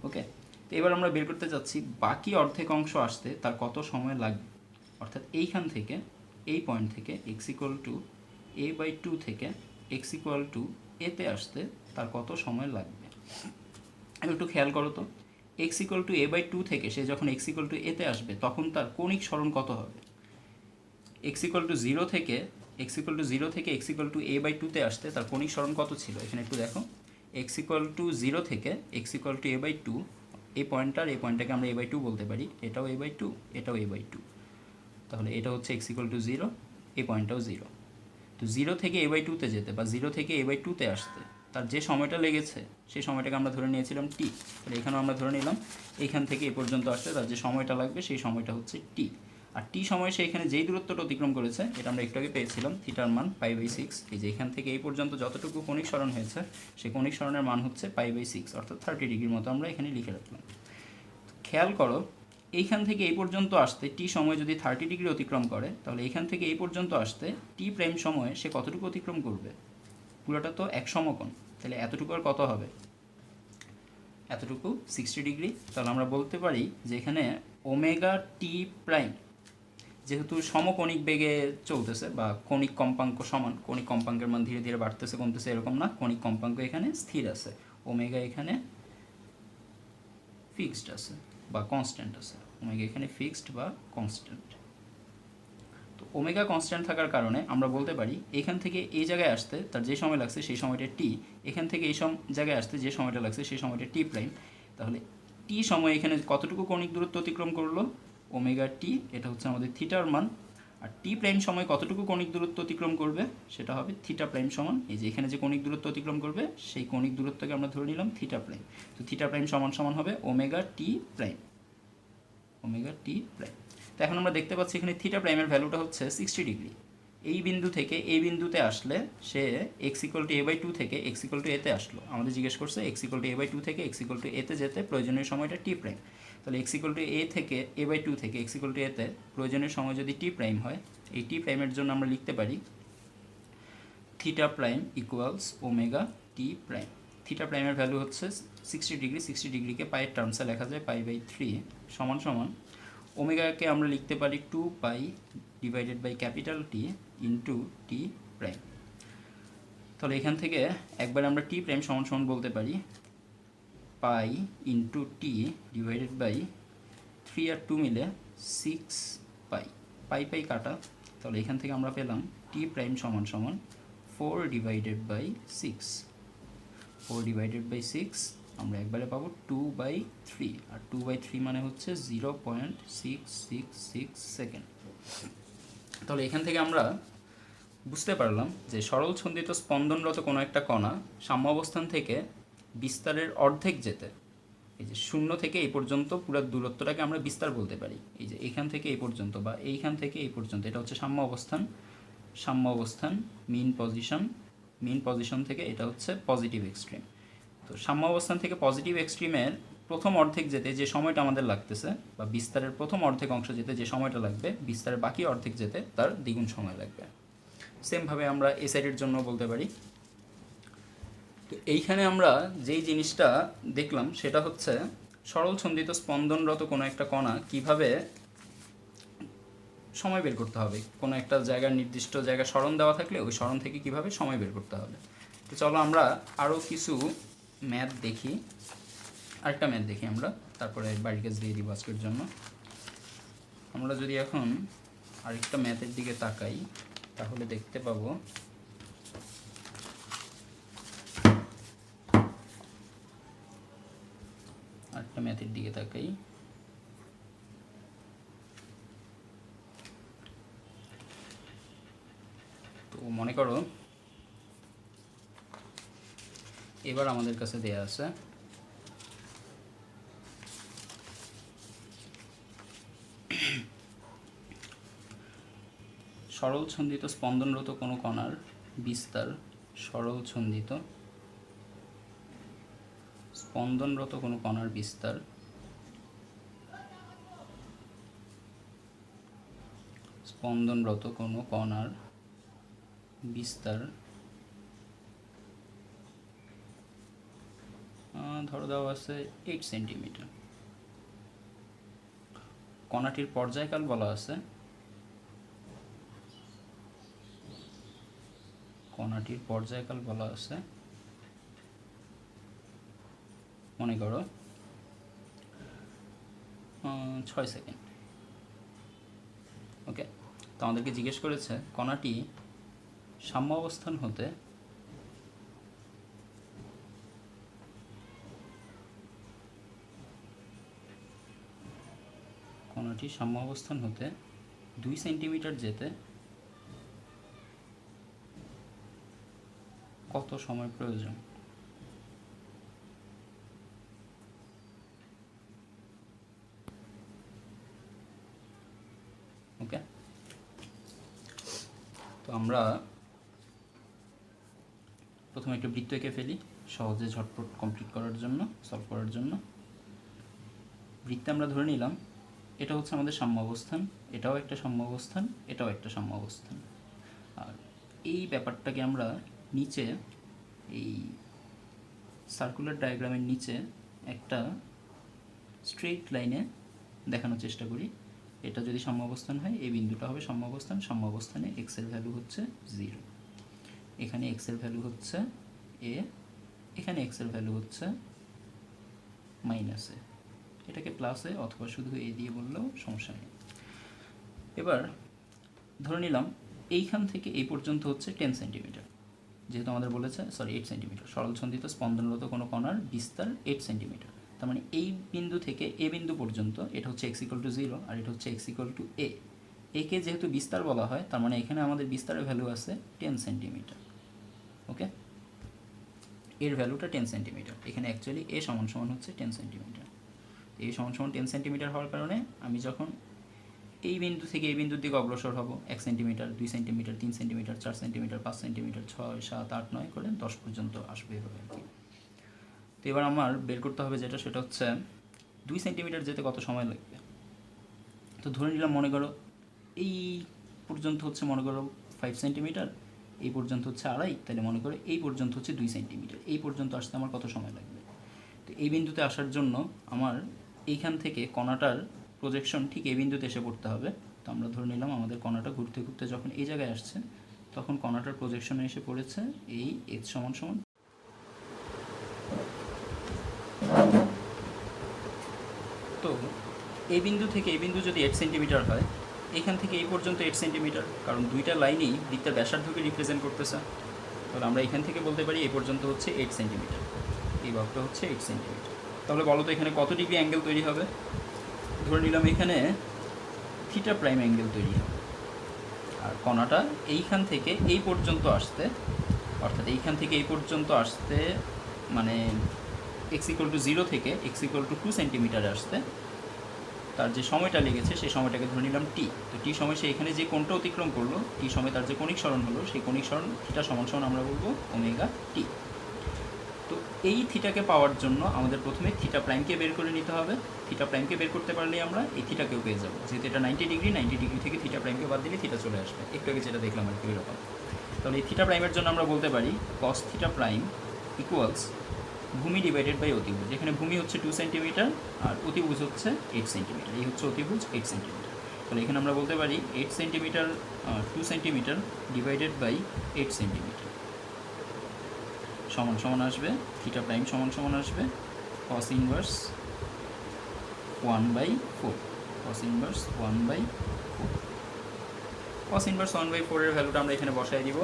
ওকে, তো এবার আমরা বের করতে চাচ্ছি বাকি অর্ধেক অংশ আসতে তার কত সময় লাগবে, অর্থাৎ এইখান থেকে এই পয়েন্ট থেকে a/2 থেকে a=a আসতে তার কত সময় লাগবে। একটু খেয়াল করো তো, a/2 থেকে সে যখন a আসবে তখন তার কৌণিক সরণ কত হবে। x0 থেকে a/2-তে আসতে তার কৌণিক সরণ কত ছিল, এখানে একটু দেখো। x0 থেকে a/2, এই পয়েন্টটার এই পয়েন্টটাকে আমরা a/2 বলতে পারি, এটাও a/2, এটাও a/2, তাহলে এটা হচ্ছে x0, এই পয়েন্টটাও 0। তো 0 থেকে a/2-তে যেতে বা 0 থেকে a/2-তে আসতে তার যে সময়টা লেগেছে সেই সময়টাকে আমরা ধরে নিয়েছিলাম টি। তাহলে এখানেও আমরা ধরে নিলাম এইখান থেকে এই পর্যন্ত আসতে তার যে সময়টা লাগবে সেই সময়টা হচ্ছে টি। আর টি সময় সে এখানে যেই দূরত্বটা অতিক্রম করেছে এটা আমরা একটু আগে পেয়েছিলাম থিটার মান π/6। এই যে এখান থেকে এই পর্যন্ত যতটুকু কৌণিক সরণ হয়েছে সেই কৌণিক সরণের মান হচ্ছে π/6, অর্থাৎ 30 ডিগ্রির মতো আমরা এখানে লিখে রাখলাম। খেয়াল করো এইখান থেকে এই পর্যন্ত আসতে টি সময় যদি 30 ডিগ্রি অতিক্রম করে তাহলে এইখান থেকে এই পর্যন্ত আসতে টি প্রাইম সময়ে সে কতটুকু অতিক্রম করবে? পুরোটা তো এক সমকোণ, তাহলে এতটুকু আর কত হবে? এতটুকু 60 ডিগ্রি। তাহলে আমরা বলতে পারি যে এখানে ওমেগা টি প্রাইম যেহেতু সমকোণিক বেগে চলতেছে বা কৌণিক কম্পাঙ্ক সমান, কৌণিক কম্পাঙ্কের মান ধীরে ধীরে বাড়তেছে কমতেছে এরকম না, কৌণিক কম্পাঙ্ক এখানে স্থির আছে, ওমেগা এখানে ফিক্সড আছে বা কনস্ট্যান্ট আছে, ওমেগা এখানে ফিক্সড বা কনস্ট্যান্ট। তো ওমেগা কনস্ট্যান্ট থাকার কারণে আমরা বলতে পারি এখান থেকে এই জায়গায় আসতে তার যে সময় লাগছে সেই সময়টা টি, এখান থেকে এই জায়গায় আসতে যে সময়টা লাগছে সেই সময়টা টি প্রাইম। তাহলে টি সময় এখানে কতটুকু কৌণিক দূরত্ব অতিক্রম করলো? ওমেগা টি, এটা হচ্ছে আমাদের থিটার মান। আর টি প্রাইম সময় কতটুকু কৌণিক দূরত্ব অতিক্রম করবে সেটা হবে থিটা প্রাইম সমান, এই যে এখানে যে কৌণিক দূরত্ব অতিক্রম করবে সেই কৌণিক দূরত্বকে আমরা ধরে নিলাম থিটা প্রাইম। তো থিটা প্রাইম সমান সমান হবে omega t prime, omega t prime. তো এখন আমরা দেখতে পাচ্ছি এখানে থিটা প্রাইমের ভ্যালুটা হচ্ছে 60 ডিগ্রি। এই বিন্দু থেকে এই বিন্দুতে আসলে সে x=a/2 থেকে x=a-তে আসলো। আমাদের জিজ্ঞেস করছে x=a/2 থেকে x=a-তে যেতে প্রয়োজনীয় সময়টা টি প্রাইম। তাহলে x=a থেকে a/2 থেকে x=a-তে প্রয়োজনীয় সময় যদি টি প্রাইম হয়, এই টি প্রাইমের জন্য আমরা লিখতে পারি theta prime equals omega t prime. Theta প্রাইমের ভ্যালু হচ্ছে 60 ডিগ্রি, 60 ডিগ্রিকে পাইয়ের টার্মসে লেখা যায় π/3 সমান সমান ওমেগাকে আমরা লিখতে পারি 2π divided by capital T into T prime. তাহলে এখান থেকে একবার আমরা টি প্রাইম সমান সমান বলতে পারি pi into T divided by 3 আর 2 মিলে 6π, পাই পাই কাটা। তাহলে এখান থেকে আমরা পেলাম টি প্রাইম সমান সমান 4 ডিভাইডেড বাই 6, 4 ডিভাইডেড বাই 6 আমরা একবারে পাবো 2/3, আর 2/3 মানে হচ্ছে 0.666 সেকেন্ড। তাহলে এখান থেকে আমরা বুঝতে পারলাম যে সরল ছন্দিত স্পন্দনরত কোনো একটা কণা সাম্য অবস্থান থেকে বিস্তারের অর্ধেক যেতে, এই যে 0 থেকে এই পর্যন্ত পুরো দূরত্বটাকে আমরা বিস্তার বলতে পারি। এই যে এখান থেকে এই পর্যন্ত বা এইখান থেকে এই পর্যন্ত এটা হচ্ছে সাম্য অবস্থান, সাম্য অবস্থান মিন পজিশন, মিন পজিশন থেকে এটা হচ্ছে পজিটিভ এক্সট্রিম। তো সাম্য অবস্থান থেকে পজিটিভ এক্সট্রিমের প্রথম অর্ধেক যেতে যে সময়টা আমাদের লাগতেছে বা বিস্তারের প্রথম অর্ধেক অংশ যেতে যে সময়টা লাগবে বিস্তারের বাকি অর্ধেক যেতে তার দ্বিগুণ সময় লাগবে। সেমভাবে আমরা এ সাইডের জন্য বলতে পারি। তো এইখানে আমরা যেই জিনিসটা দেখলাম সেটা হচ্ছে সরল ছন্দিত স্পন্দনরত কোনো একটা কণা কিভাবে সময় বের করতে হবে, কোনো একটা জায়গার নির্দিষ্ট জায়গায় সরণ দেওয়া থাকলে ওই সরণ থেকে কিভাবে সময় বের করতে হবে। তো চলো আমরা আরও কিছু ম্যাথ দেখি, আরেকটা ম্যাথ দেখি আমরা, তারপরে বাড়ির কাজ দিয়ে দিব আজকের জন্য। আমরা যদি এখন আরেকটা ম্যাথের দিকে তাকাই তাহলে দেখতে পাবো আরেকটা ম্যাথের দিকে তাকাই। তো মনে করো এবার আমাদের কাছে দেয়া আছে সরল ছন্দিত স্পন্দনরত কোনো কণার বিস্তার, সরল ছন্দিত স্পন্দনরত কোনো কণার বিস্তার স্পন্দনরত কোনো কণার বিস্তার ধরো দেওয়া আছে 8 সেন্টিমিটার। কণাটির পর্যায়কাল বলা আছে, কণাটির পর্যায়কাল বলা আছে মনে করো 6 সেকেন্ড। ওকে, তো আমাদেরকে জিজ্ঞেস করেছে কণাটি সাম্য অবস্থান হতে কণাটি সাম্য অবস্থান হতে 2 সেন্টিমিটার যেতে কত সময় প্রয়োজন। আমরা প্রথমে একটা বৃত্ত এঁকে ফেলি সহজে ঝটপট কমপ্লিট করার জন্য, সলভ করার জন্য। বৃত্তে আমরা ধরে নিলাম এটা হচ্ছে আমাদের সাম্য অবস্থান, এটাও একটা সাম্য অবস্থান, এটাও একটা সাম্য অবস্থান। আর এই ব্যাপারটাকে আমরা নিচে এই সার্কুলার ডায়াগ্রামের নিচে একটা স্ট্রেইট লাইনে দেখানোর চেষ্টা করি। এটা যদি সাম্য অবস্থান হয় এই বিন্দুটা হবে সাম্য অবস্থান। সাম্য অবস্থানে এক্স এর ভ্যালু হচ্ছে 0, এখানে এক্স এর ভ্যালু হচ্ছে এ, এখানে এক্স এর ভ্যালু হচ্ছে -a। এটাকে প্লাসে অথবা শুধু এ দিয়ে বললেও সমস্যা নেই। এবার ধরে নিলাম এইখান থেকে এই পর্যন্ত হচ্ছে 10 সেন্টিমিটার, যেহেতু আমাদের বলেছে 8 সেন্টিমিটার। সরলছন্দিত স্পন্দনরত কোনো কণার বিস্তার 8 সেন্টিমিটার। তার মানে এই বিন্দু থেকে এ বিন্দু পর্যন্ত এটা হচ্ছে x=0 আর এটা হচ্ছে x=a। একে যেহেতু বিস্তার বলা হয় তার মানে এখানে আমাদের বিস্তারের ভ্যালু আছে 10 সেন্টিমিটার। ওকে, এর ভ্যালুটা 10 সেন্টিমিটার। এখানে অ্যাকচুয়ালি এ সমান সমান হচ্ছে 10 সেন্টিমিটার। এ সমান সমান 10 সেন্টিমিটার হওয়ার কারণে আমি যখন এই বিন্দু থেকে এই বিন্দুর দিকে অগ্রসর হব 1 centimetre, 2 centimetre, 3 centimetre, 4 centimetre, 5 centimetre, 6, 7, 8, 9 করে 10 পর্যন্ত আসবে এভাবে আর কি। তো এবার আমার বের করতে হবে যেটা, সেটা হচ্ছে 2 সেন্টিমিটার যেতে কত সময় লাগবে। তো ধরে নিলাম মনে করো এই পর্যন্ত হচ্ছে মনে করো 5 সেন্টিমিটার, এই পর্যন্ত হচ্ছে 2.5, তাহলে মনে করো এই পর্যন্ত হচ্ছে 2 সেন্টিমিটার। এই পর্যন্ত আসতে আমার কত সময় লাগবে। তো এই বিন্দুতে আসার জন্য আমার এইখান থেকে কণাটার প্রজেকশন ঠিক এই বিন্দুতে এসে পড়তে হবে। তো আমরা ধরে নিলাম আমাদের কণাটা ঘুরতে ঘুরতে যখন এই জায়গায় আসছে তখন কণাটার প্রজেকশনে এসে পড়েছে এই x সমান সমান। তো এই বিন্দু থেকে এই বিন্দু যদি 8 সেন্টিমিটার হয়, এখান থেকে এই পর্যন্ত 8 সেন্টিমিটার, কারণ দুইটা লাইনই বৃত্তের ব্যাসার্ধকে রিপ্রেজেন্ট করতেছে। তাহলে আমরা এখান থেকে বলতে পারি এই পর্যন্ত হচ্ছে 8 সেন্টিমিটার, এই বাহুটা হচ্ছে 8 সেন্টিমিটার। তাহলে বলো তো এখানে কত ডিগ্রি অ্যাঙ্গেল তৈরি হবে। ধরে নিলাম এখানে থিটা প্রাইম অ্যাঙ্গেল তৈরি হবে। আর কণাটা এইখান থেকে এই পর্যন্ত আসতে, অর্থাৎ এইখান থেকে এই পর্যন্ত আসতে মানে x=0 থেকে x=2 সেন্টিমিটার আসতে তার যে সময়টা লেগেছে সেই সময়টাকে ধরে নিলাম t। তো t সময় সে এখানে যে কোণটা অতিক্রম করলো, t সময় তার যে কণিক সরণ হলো, সেই কণিক সরণ থিটা সমান সমান আমরা বলবো ওমেগা টি। তো এই থিটাকে পাওয়ার জন্য আমাদের প্রথমে থিটা প্রাইমকে বের করে নিতে হবে। থিটা প্রাইমকে বের করতে পারলেই আমরা এই থিটাকেও পেয়ে যাবো, যেহেতু এটা 90 ডিগ্রি, 90 ডিগ্রি থেকে থিটা প্রাইমকে বাদ দিলে থিটা চলে আসবে। একটু আগে যেটা দেখলাম আর কি এরকম। তাহলে এই থিটা প্রাইমের জন্য আমরা বলতে পারি cos থিটা প্রাইম ইকুয়ালস ভূমি ডিভাইডেড বাই অতিভুজ। এখানে ভূমি হচ্ছে 2 সেন্টিমিটার আর অতিভুজ হচ্ছে 8 সেন্টিমিটার। এই হচ্ছে অতিভুজ 8 সেন্টিমিটার। তাহলে এখানে আমরা বলতে পারি 8 centimetre 2 centimetre divided by 8 centimetre সমান সমান আসবে থিটা প্রাইম সমান সমান আসবে cos inverse 1/4। cos inverse 1/4। cos inverse 1/4 এর ভ্যালুটা আমরা এখানে বসাই দিব।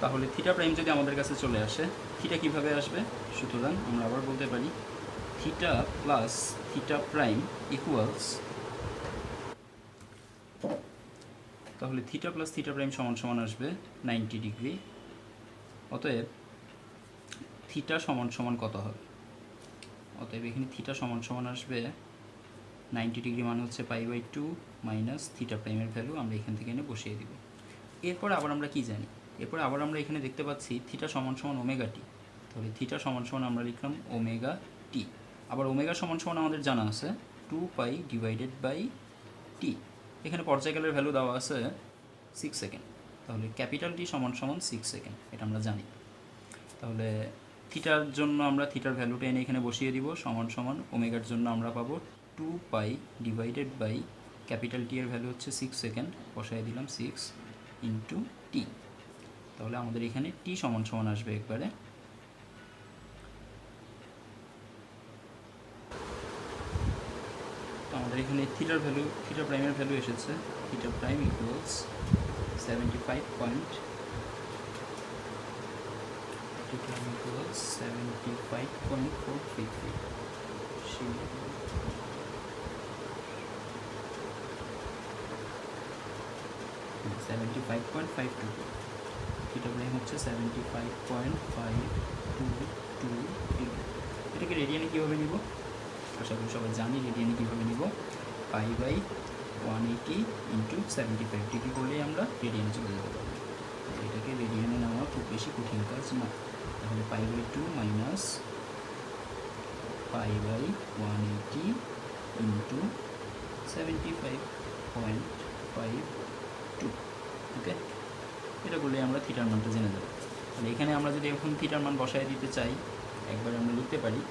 তাহলে থিটা প্রাইম যদি আমাদের কাছে চলে আসে, থিটা কিভাবে আসবে। সুতরাং আমরা আবার বলতে পারি theta plus theta prime equals, তাহলে থিটা প্লাস থিটা প্রাইম সমান সমান আসবে 90 ডিগ্রি। অতএব থিটা সমান সমান কত হবে। অতএব এখানে থিটা সমান সমান আসবে 90 ডিগ্রি মানে হচ্ছে π/2 মাইনাস থিটা প্রাইমের ভ্যালু আমরা এখান থেকে এনে বসিয়ে দিব। এরপর আবার আমরা কি জানি, এরপর আবার আমরা এখানে দেখতে পাচ্ছি থিটা সমান সমান ওমেগা টি। তাহলে থিটা সমান সমান আমরা লিখলাম ওমেগা টি। আবার ওমেগা সমান সমান আমাদের জানা আছে 2π ডিভাইডেড বাই টি। এখানে পর্যায়কালের ভ্যালু দেওয়া আছে 6 সেকেন্ড। তাহলে ক্যাপিটাল টি সমান সমান 6 সেকেন্ড, এটা আমরা জানি। তাহলে থিটার জন্য আমরা থিটার ভ্যালুটা এনে এখানে বসিয়ে দিব সমান সমান ওমেগার জন্য আমরা পাবো 2π ডিভাইডেড বাই ক্যাপিটাল টি এর ভ্যালু হচ্ছে 6 সেকেন্ড, বসাই দিলাম 6 ইন্টু টি। তাহলে আমাদের এখানে টি সমান সমান আসবে একবারে তো আমাদের এখানে থিটার ভ্যালু, থিটা প্রাইমের ভ্যালু এসেছে theta prime equals 75.433। Theta prime হচ্ছে 75.522 ডিগ্রি। এটাকে রেডিয়ানে কীভাবে নিব, আশা করি সবাই জানি রেডিয়ানে কীভাবে নিব। পাই বাই 180 ইন্টু 75 ডিগ্রি করলেই আমরা রেডিয়ানে চলে যেতে পারবো। এটাকে রেডিয়ানে নেওয়া খুব বেশি কঠিন কাজ না। তাহলে pi by 2 minus pi by 180 into 75.52। Okay, এটা করলে আমরা থিটার মানটা জেনে যাবো। তাহলে এখানে আমরা যদি এখন থিটার মান বসায় দিতে চাই, একবার আমরা লিখতে পারি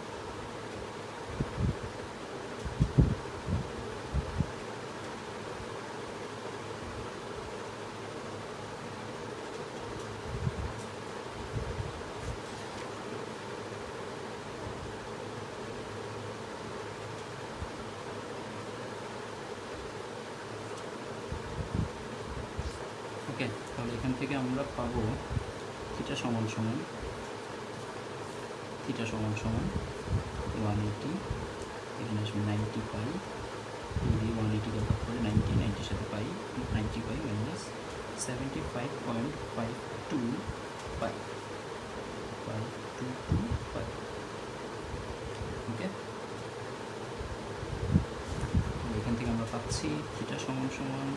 ওকে। তাহলে এখান থেকে আমরা পাবো থিটা সমান সমান 180, এখানে আসবে 90 পাই, 180 কত করে 90 সাথে পাই 90 পাই মাইনাস 75.52 পাই 522 পাই। ওকে, এখান থেকে আমরা পাচ্ছি থিটা সমান সমান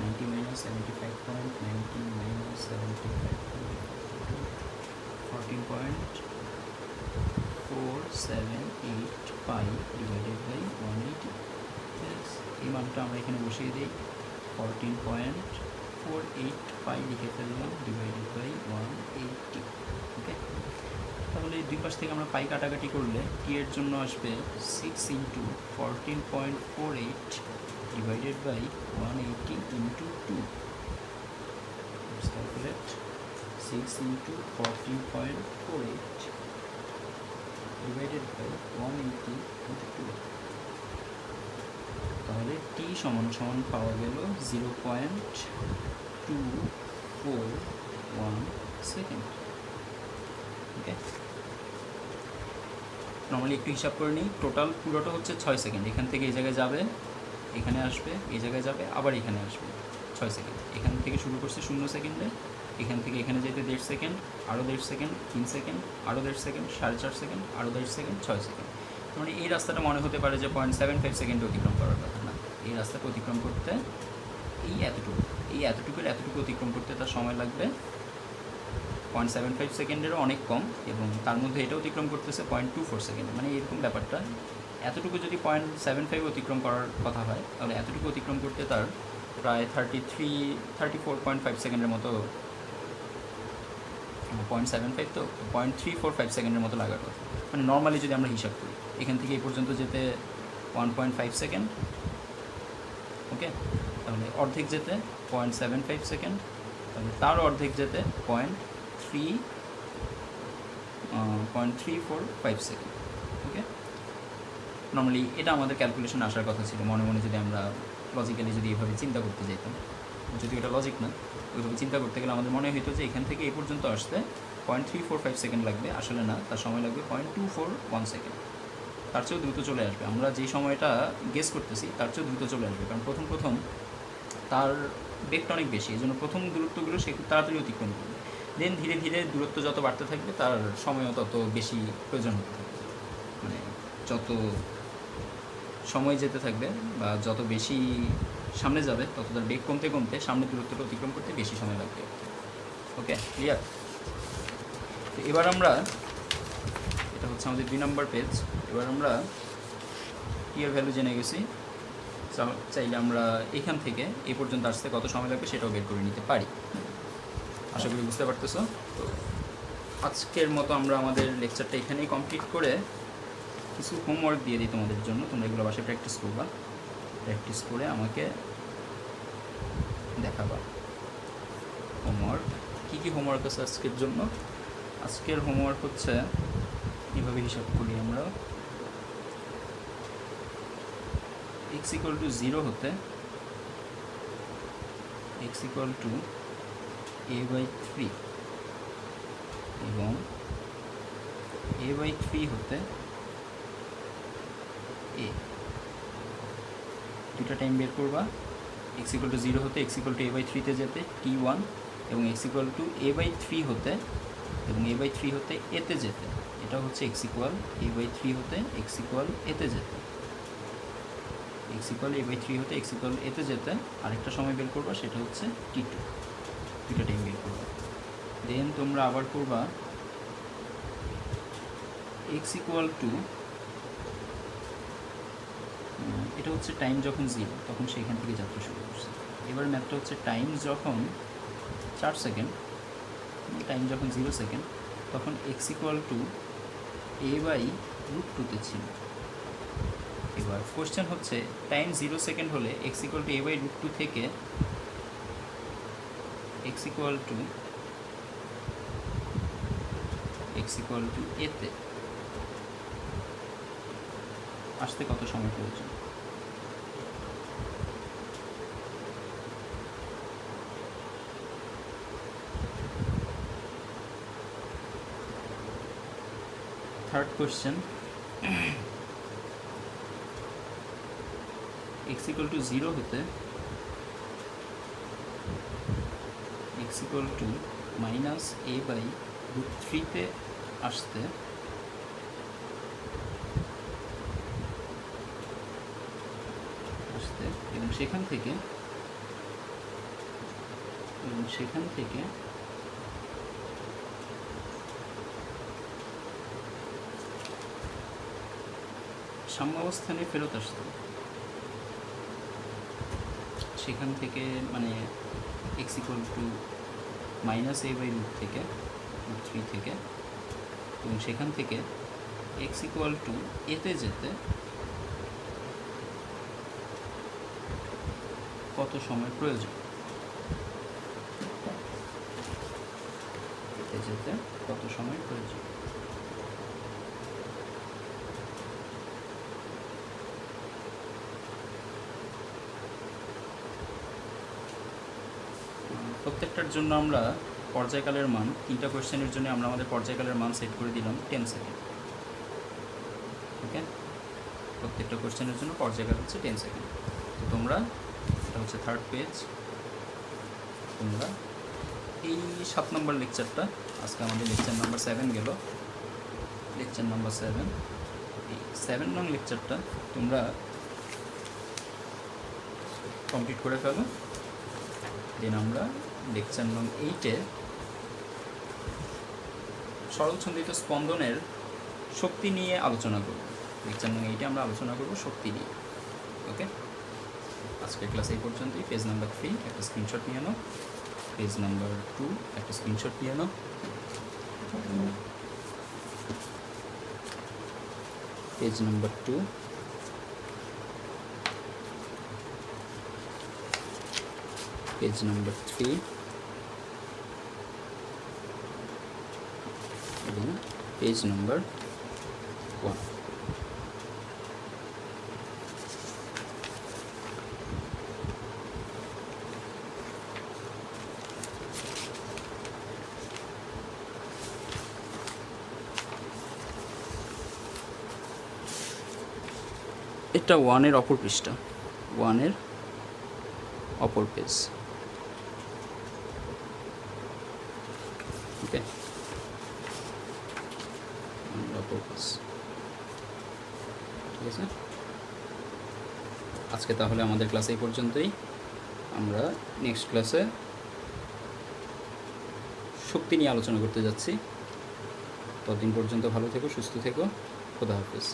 90 minus 75.90 minus 75.42 14.478 pi divided by 180। এই মানটা আমরা এখানে বসিয়ে দিই, 14.48 পাই লিখে ফেললাম ডিভাইডেড বাই 180। ওকে, তাহলে দুই পাশ থেকে আমরা পাই কাটাকাটি করলে টি এর জন্য আসবে 6 into 14.48 divided by 180 into 2. Let's calculate 6 into 14.48 divided by 180 into 2. তাহলে t সমান সমান পাওয়া গেল 0.241 সেকেন্ড। ওকে, নর্মালি একটু হিসাব করে নিই, টোটাল পুরোটা হচ্ছে 6 সেকেন্ড। এখান থেকে এই জায়গায় যাবে, এখানে আসবে, এই জায়গায় যাবে, আবার এখানে আসবে 6 সেকেন্ড। এখান থেকে শুরু করছে 0 সেকেন্ডে, এখান থেকে এখানে যেতে 1.5 সেকেন্ড, আরও 1.5 সেকেন্ড, 3 সেকেন্ড, আরও 1.5 সেকেন্ড, 4.5 সেকেন্ড, আরও 1.5 সেকেন্ড, 6 সেকেন্ড। মানে এই রাস্তাটা মনে হতে পারে যে 0.75 সেকেন্ডে অতিক্রম করার কথা না। এই রাস্তাটা অতিক্রম করতে এতটুকু অতিক্রম করতে তার সময় লাগবে 0.75 সেকেন্ডেরও অনেক কম, এবং তার মধ্যে এটা অতিক্রম করতেছে 0.24 সেকেন্ড। মানে এরকম ব্যাপারটা, এতটুকু যদি 0.75 অতিক্রম করার কথা হয়, তাহলে এতটুকু অতিক্রম করতে তার প্রায় 34.5 সেকেন্ডের মতো, 0.75 তো 0.345 সেকেন্ডের মতো লাগার কথা। মানে নর্মালি যদি আমরা হিসাব করি, এখান থেকে এই পর্যন্ত যেতে 1.5 সেকেন্ড। ওকে, তাহলে অর্ধেক যেতে 0.75 সেকেন্ড, তাহলে তার অর্ধেক যেতে 0.345 সেকেন্ড। ওকে, নর্মালি এটা আমাদের ক্যালকুলেশন আসার কথা ছিল মনে মনে, যদি আমরা লজিক্যালি যদি এভাবে চিন্তা করতে যেতাম। যদি এটা লজিক না, ওইভাবে চিন্তা করতে গেলে আমাদের মনে হইতো যে এখান থেকে এই পর্যন্ত আসতে 0.345 সেকেন্ড লাগবে, আসলে না, তার সময় লাগবে 0.241 সেকেন্ড। তার চেয়েও দ্রুত চলে আসবে, আমরা যে সময়টা গেস করতেছি তার চেয়েও দ্রুত চলে আসবে, কারণ প্রথম তার বেগটা অনেক বেশি, এই জন্য প্রথম দূরত্বগুলো সে খুব তাড়াতাড়ি অতিক্রম করবে। দেন ধীরে ধীরে দূরত্ব যত বাড়তে থাকবে তার সময়ও তত বেশি প্রয়োজন হতে থাকবে। মানে যত সময় যেতে থাকবে বা যত বেশি সামনে যাবে, তত তার বেগ কমতে কমতে সামনে দূরত্বটা অতিক্রম করতে বেশি সময় লাগবে। ওকে, ক্লিয়ার? তো এবার আমরা, এটা হচ্ছে আমাদের 2 নম্বর পেজ, এবার আমরা টি এর ভ্যালু জেনে গেছি। চাইলে আমরা এখান থেকে এই পর্যন্ত আসতে কত সময় লাগবে সেটাও বের করে নিতে পারি। আশা করি বুঝতে পারতেছো। তো আজকের মতো আমরা আমাদের লেকচারটা এখানেই কমপ্লিট করে কিছু হোমওয়ার্ক দিয়ে দিই তোমাদের জন্য। তোমরা এগুলো বাসায় প্র্যাকটিস করবা, প্র্যাকটিস করে আমাকে দেখাবা হোমওয়ার্ক। কী কী হোমওয়ার্ক আছে আজকের জন্য? আজকের হোমওয়ার্ক হচ্ছে, এভাবে হিসাব করি আমরা, x = 0 হতে x = a/3 এবং a/3 হতে a, দুটা টাইম বের করবা। x = 0 হতে x = a/3-তে যেতে t1, এবং x = a/3 হতে এবং a/3 হতে এতে যেতে, এটা হচ্ছে x = a/3 হতে x = এতে যেতে। এক্স ইকুয়াল a/3 হতে এক্স ইকুয়াল এতে যেতে আরেকটা সময় বের করবা, সেটা হচ্ছে t2, দুটো টাইম বের করবা। দেন তোমরা আবার করবা এক্স ইকুয়াল টু, এটা হচ্ছে টাইম যখন 0 তখন সেইখান থেকে যাত্রা শুরু করছে। এবার ম্যাথটা হচ্ছে টাইম যখন 4 সেকেন্ড, টাইম যখন 0 সেকেন্ড, তখন এক্স ইকুয়াল টু a/√2 ছিল। এবার কোশ্চেন হচ্ছে টাইম 0 সেকেন্ড হলে এক্স ইকুয়াল টু a/√2 থেকে এক্স ইকুয়াল টু এতে আসতে কত সময় প্রয়োজন? Third question, x equal to 0 হতে এক্স ইকুয়াল টু -a/√3 আসতে এবং সেখান থেকে সাম্যাবস্থানে ফেরত আসতে, সেখান থেকে মানে এক্স ইকুয়াল টু -a/√3 থেকে, এবং সেখান থেকে এক্স ইকুয়াল টু এতে যেতে কত সময় প্রয়োজন? এতে যেতে কত সময় প্রয়োজন? প্রত্যেকটার জন্য আমরা পর্যায়কালের মান, 3টা কোয়েশ্চেনের জন্য আমরা আমাদের পর্যায়কালের মান সেট করে দিলাম 10 সেকেন্ড। ওকে, প্রত্যেকটা কোয়েশ্চেনের জন্য পর্যায়কাল হচ্ছে 10 সেকেন্ড। তো তোমরা, এটা হচ্ছে থার্ড পেজ, তোমরা এই 7 নম্বর লেকচারটা, আজকে আমাদের লেকচার নাম্বার 7 গেল, লেকচার নাম্বার 7, এই 7 নং লেকচারটা তোমরা কমপ্লিট করে ফেলো। দেন আমরা লেকচার নং 8-এ সরলছন্দিত স্পন্দনের শক্তি নিয়ে আলোচনা করব। লেকচার নং 8-এ আমরা আলোচনা করব শক্তি নিয়ে। ওকে, আজকের ক্লাস এই পর্যন্তই। পেজ নাম্বার 3 একটা স্ক্রিনশট নিয়ে নাও, পেজ নাম্বার 2 একটা স্ক্রিনশট নিয়ে নাও, পেজ নাম্বার 2, পেজ নাম্বার 3 এবং পেজ নাম্বার 1। এটা 1-এর অপর পৃষ্ঠা, 1-এর অপর পেজ। ওকে, অপর পেজ, ঠিক আছে। আজকে তাহলে আমাদের ক্লাস এই পর্যন্তই। আমরা নেক্সট ক্লাসে শক্তি নিয়ে আলোচনা করতে যাচ্ছি। ততদিন পর্যন্ত ভালো থেকো, সুস্থ থেকো, খোদা হাফেজ।